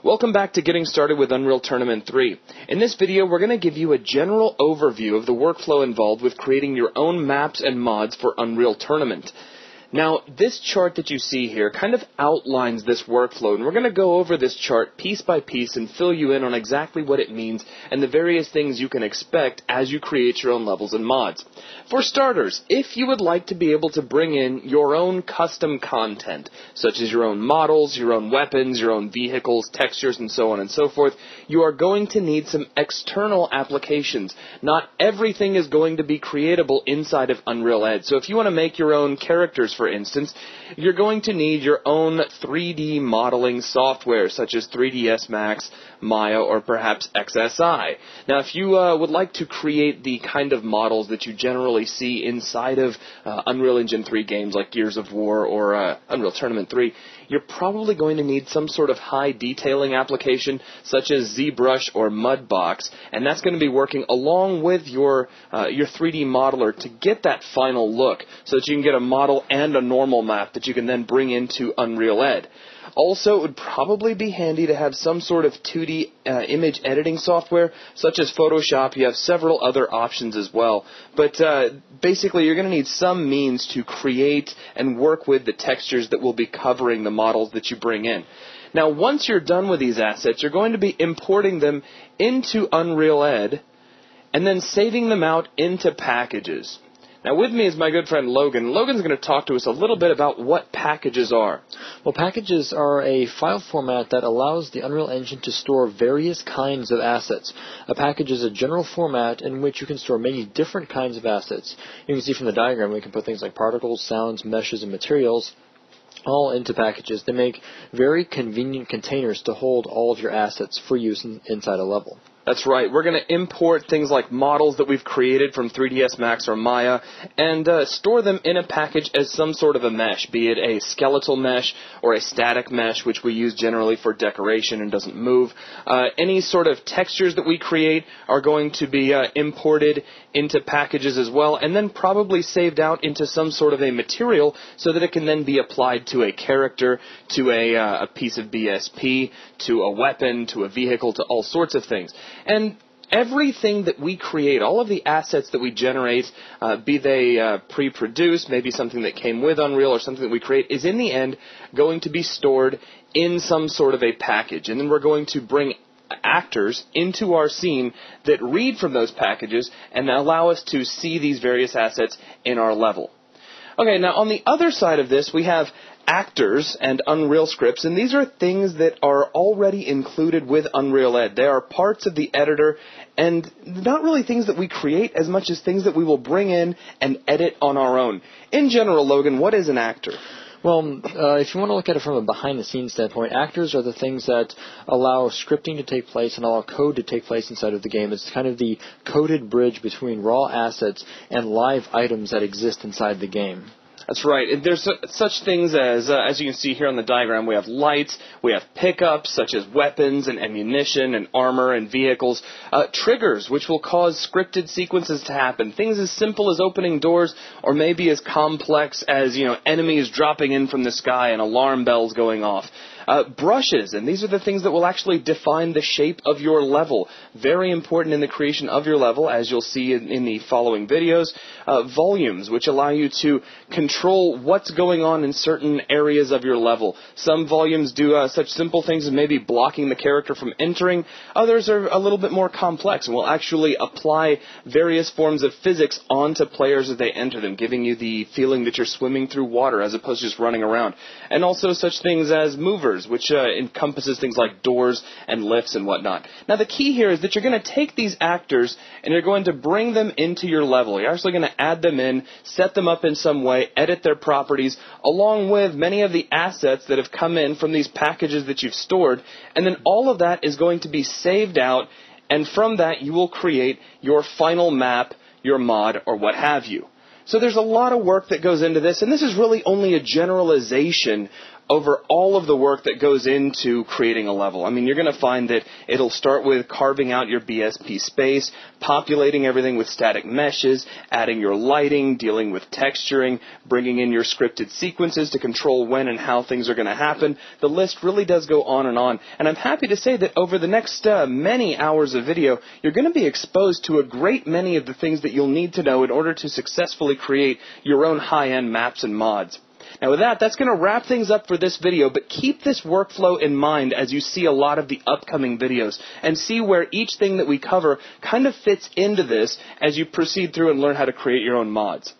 Welcome back to Getting Started with Unreal Tournament 3. In this video, we're going to give you a general overview of the workflow involved with creating your own maps and mods for Unreal Tournament. Now, this chart that you see here kind of outlines this workflow, and we're going to go over this chart piece by piece and fill you in on exactly what it means and the various things you can expect as you create your own levels and mods. For starters, if you would like to be able to bring in your own custom content, such as your own models, your own weapons, your own vehicles, textures, and so on and so forth, you are going to need some external applications. Not everything is going to be creatable inside of Unreal Ed. So if you want to make your own characters, for instance, you're going to need your own 3D modeling software, such as 3ds Max, Maya, or perhaps XSI. Now, if you would like to create the kind of models that you generally see inside of Unreal Engine 3 games like Gears of War or Unreal Tournament 3, you're probably going to need some sort of high detailing application such as ZBrush or Mudbox, and that's going to be working along with your 3D modeler to get that final look so that you can get a model and a normal map that you can then bring into Unreal Ed. Also, it would probably be handy to have some sort of 2D image editing software, such as Photoshop. You have several other options as well. But basically, you're going to need some means to create and work with the textures that will be covering the models that you bring in. Now, once you're done with these assets, you're going to be importing them into Unreal Ed and then saving them out into packages. Now, with me is my good friend Logan. Logan's going to talk to us a little bit about what packages are. Well, packages are a file format that allows the Unreal Engine to store various kinds of assets. A package is a general format in which you can store many different kinds of assets. You can see from the diagram we can put things like particles, sounds, meshes, and materials all into packages. They make very convenient containers to hold all of your assets for use inside a level. That's right. We're going to import things like models that we've created from 3ds Max or Maya and store them in a package as some sort of a mesh, be it a skeletal mesh or a static mesh, which we use generally for decoration and doesn't move. Any sort of textures that we create are going to be imported into packages as well, and then probably saved out into some sort of a material so that it can then be applied to a character, to a piece of BSP, to a weapon, to a vehicle, to all sorts of things. And everything that we create, all of the assets that we generate, be they pre-produced, maybe something that came with Unreal or something that we create, is in the end going to be stored in some sort of a package. And then we're going to bring actors into our scene that read from those packages and allow us to see these various assets in our level. Okay, now on the other side of this, we have actors and Unreal scripts, and these are things that are already included with Unreal Ed. They are parts of the editor and not really things that we create as much as things that we will bring in and edit on our own. In general, Logan, what is an actor? Well, if you want to look at it from a behind-the-scenes standpoint, actors are the things that allow scripting to take place and allow code to take place inside of the game. It's kind of the coded bridge between raw assets and live items that exist inside the game. That's right. There's such things as you can see here on the diagram, we have lights, we have pickups such as weapons and ammunition and armor and vehicles, triggers which will cause scripted sequences to happen, things as simple as opening doors or maybe as complex as, enemies dropping in from the sky and alarm bells going off. Brushes, and these are the things that will actually define the shape of your level. Very important in the creation of your level, as you'll see in the following videos. Volumes, which allow you to control what's going on in certain areas of your level. Some volumes do such simple things as maybe blocking the character from entering. Others are a little bit more complex and will actually apply various forms of physics onto players as they enter them, giving you the feeling that you're swimming through water as opposed to just running around. And also such things as movers, which encompasses things like doors and lifts and whatnot. Now, the key here is that you're going to take these actors and you're going to bring them into your level. You're actually going to add them in, set them up in some way, edit their properties, along with many of the assets that have come in from these packages that you've stored, and then all of that is going to be saved out, and from that you will create your final map, your mod, or what have you. So there's a lot of work that goes into this, and this is really only a generalization over all of the work that goes into creating a level. I mean, you're going to find that it'll start with carving out your BSP space, populating everything with static meshes, adding your lighting, dealing with texturing, bringing in your scripted sequences to control when and how things are going to happen. The list really does go on. And I'm happy to say that over the next many hours of video, you're going to be exposed to a great many of the things that you'll need to know in order to successfully create your own high-end maps and mods. Now with that, that's going to wrap things up for this video, but keep this workflow in mind as you see a lot of the upcoming videos and see where each thing that we cover kind of fits into this as you proceed through and learn how to create your own mods.